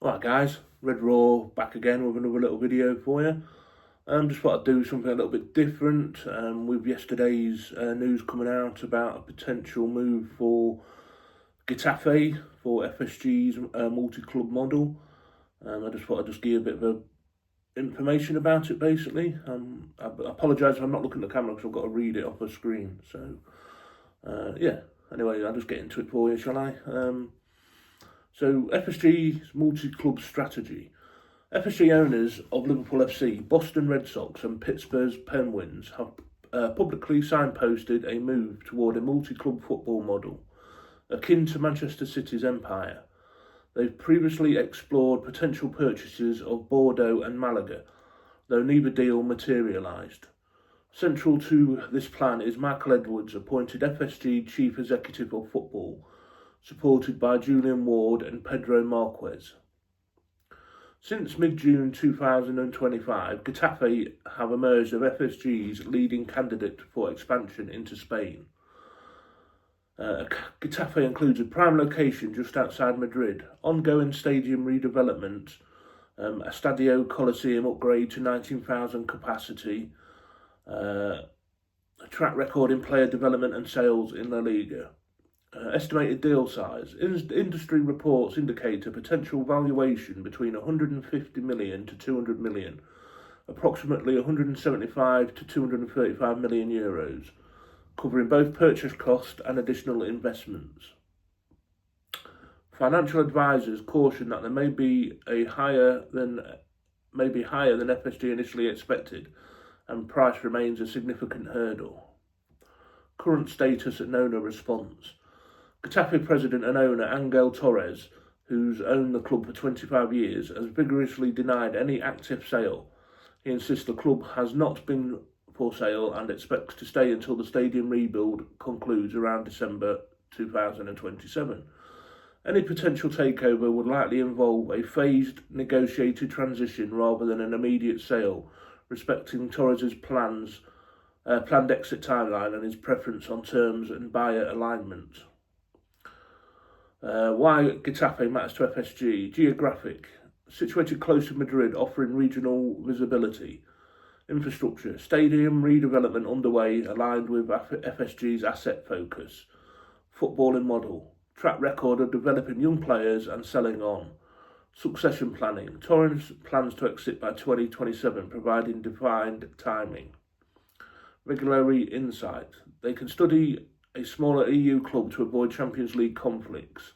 Alright guys, Red Raw back again with another little video for you. Just thought I'd do something a little bit different with yesterday's news coming out about a potential move for Getafe for FSG's multi-club model. I just thought I'd just give you a bit of information about it basically. I apologise if I'm not looking at the camera because I've got to read it off the screen. So yeah, anyway, I'll just get into it for you, shall I? So FSG's multi-club strategy. FSG owners of Liverpool FC, Boston Red Sox and Pittsburgh Penguins have publicly signposted a move toward a multi-club football model, akin to Manchester City's empire. They've previously explored potential purchases of Bordeaux and Malaga, though neither deal materialised. Central to this plan is Michael Edwards, appointed FSG Chief Executive of Football, supported by Julian Ward and Pedro Marquez. Since mid-June 2025, Getafe have emerged as FSG's leading candidate for expansion into Spain. Getafe includes a prime location just outside Madrid, ongoing stadium redevelopment, a Stadio Coliseum upgrade to 19,000 capacity, a track record in player development and sales in La Liga. Estimated deal size. Industry reports indicate a potential valuation between 150 million to 200 million, approximately 175 to 235 million euros, covering both purchase cost and additional investments. Financial advisors caution that there may be higher than FSG initially expected, and price remains a significant hurdle. Current status and owner response. Getafe president and owner Angel Torres, who's owned the club for 25 years, has vigorously denied any active sale. He insists the club has not been for sale and expects to stay until the stadium rebuild concludes around December 2027. Any potential takeover would likely involve a phased, negotiated transition rather than an immediate sale, respecting Torres' planned exit timeline and his preference on terms and buyer alignment. Why Getafe matters to FSG. Geographic. Situated close to Madrid, offering regional visibility. Infrastructure. Stadium redevelopment underway, aligned with FSG's asset focus. Footballing model. Track record of developing young players and selling on. Succession planning. Torres plans to exit by 2027, providing defined timing. Regulatory insight. They can study a smaller EU club to avoid Champions League conflicts.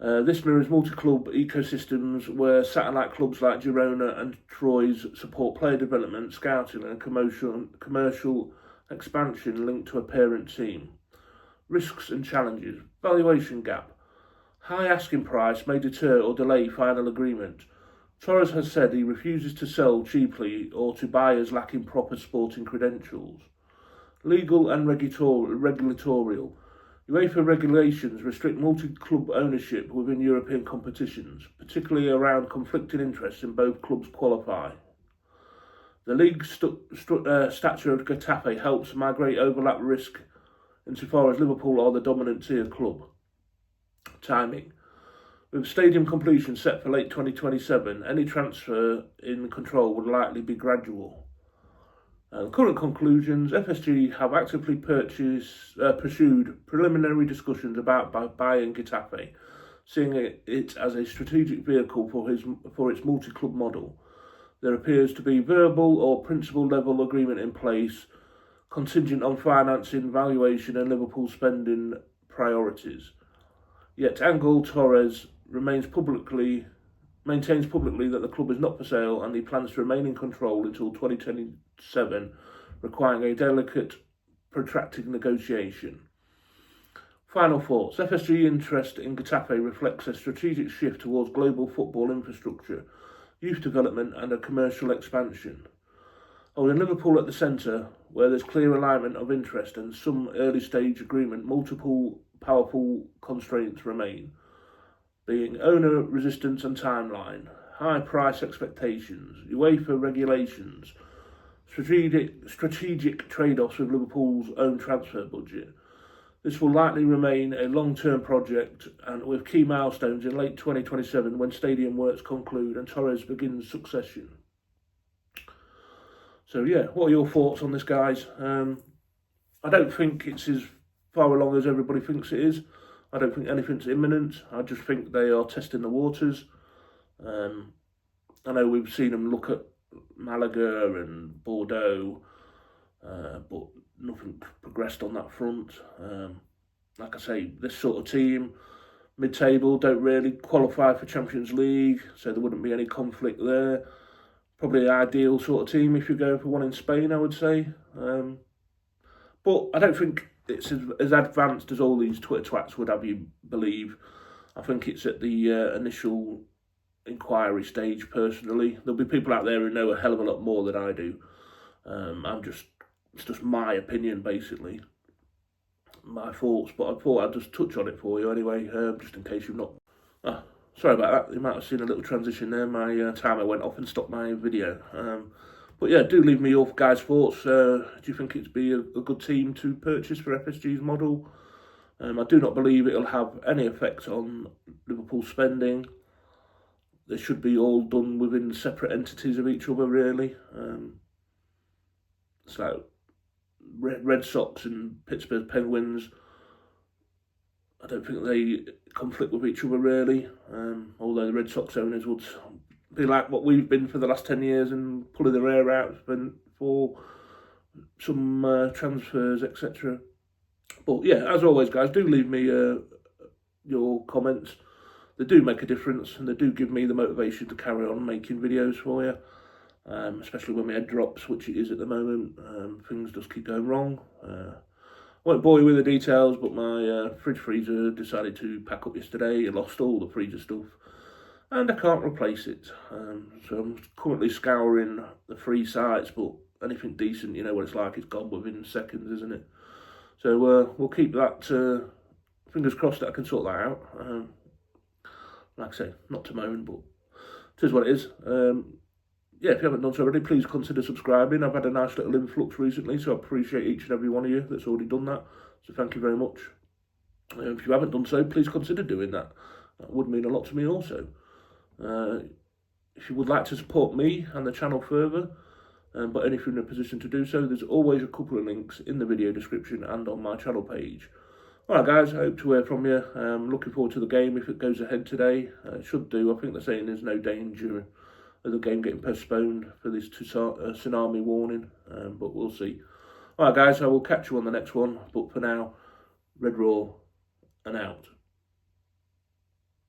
This mirrors multi-club ecosystems where satellite clubs like Girona and Troyes support player development, scouting and commercial expansion linked to a parent team. Risks and challenges. Valuation gap. High asking price may deter or delay final agreement. Torres has said he refuses to sell cheaply or to buyers lacking proper sporting credentials. Legal and regulatorial. UEFA regulations restrict multi-club ownership within European competitions, particularly around conflicting interests in both clubs qualify. The league stature of Getafe helps migrate overlap risk insofar as Liverpool are the dominant tier club. Timing. With stadium completion set for late 2027, any transfer in control would likely be gradual. Current conclusions. FSG have actively pursued preliminary discussions about buying Getafe, seeing it as a strategic vehicle for its multi-club model. There appears to be verbal or principal level agreement in place, contingent on financing, valuation and Liverpool spending priorities. Yet Angel Torres maintains publicly that the club is not for sale and he plans to remain in control until 2027, requiring a delicate, protracted negotiation. Final thoughts. FSG interest in Getafe reflects a strategic shift towards global football infrastructure, youth development and a commercial expansion. Holding Liverpool at the centre, where there's clear alignment of interest and some early stage agreement, multiple powerful constraints remain, being owner resistance and timeline, high price expectations, UEFA regulations, strategic trade-offs with Liverpool's own transfer budget. This will likely remain a long-term project, and with key milestones in late 2027 when stadium works conclude and Torres begins succession. So yeah, what are your thoughts on this, guys? I don't think it's as far along as everybody thinks it is. I don't think anything's imminent. I just think they are testing the waters. I know we've seen them look at Malaga and Bordeaux, but nothing progressed on that front. Like I say, this sort of team, mid-table, don't really qualify for Champions League, so there wouldn't be any conflict there. Probably the ideal sort of team if you're going for one in Spain, I would say. But I don't think it's as advanced as all these Twitter twats would have you believe. I think it's at the initial inquiry stage, personally. There'll be people out there who know a hell of a lot more than I do. It's just my opinion, basically. My thoughts, but I thought I'd just touch on it for you anyway, just in case you've not... sorry about that, you might have seen a little transition there. My timer went off and stopped my video. But yeah, do leave me your guys' thoughts. Do you think it'd be a good team to purchase for FSG's model? I do not believe it'll have any effect on Liverpool's spending. They should be all done within separate entities of each other, really. So, Red Sox and Pittsburgh Penguins, I don't think they conflict with each other, really. Although the Red Sox owners would be like what we've been for the last 10 years and pulling their hair out for some transfers, etc. But yeah, as always, guys, do leave me your comments. They do make a difference, and they do give me the motivation to carry on making videos for you, especially when my head drops, which it is at the moment. Things just keep going wrong. Won't bore you with the details, but my fridge freezer decided to pack up yesterday. It lost all the freezer stuff, and I can't replace it. So I'm currently scouring the free sites, but anything decent, you know what it's like, it's gone within seconds, isn't it? So we'll keep that, fingers crossed that I can sort that out. Like I say, not to moan, but it is what it is. Yeah, if you haven't done so already, please consider subscribing. I've had a nice little influx recently, so I appreciate each and every one of you that's already done that. So thank you very much. If you haven't done so, please consider doing that. That would mean a lot to me also. If you would like to support me and the channel further, but if you're in a position to do so, there's always a couple of links in the video description and on my channel page. Alright guys, I hope to hear from you. Looking forward to the game if it goes ahead today. It should do. I think they're saying there's no danger of the game getting postponed for this tsunami warning, but we'll see. Alright guys, I will catch you on the next one, but for now, Red Raw and out.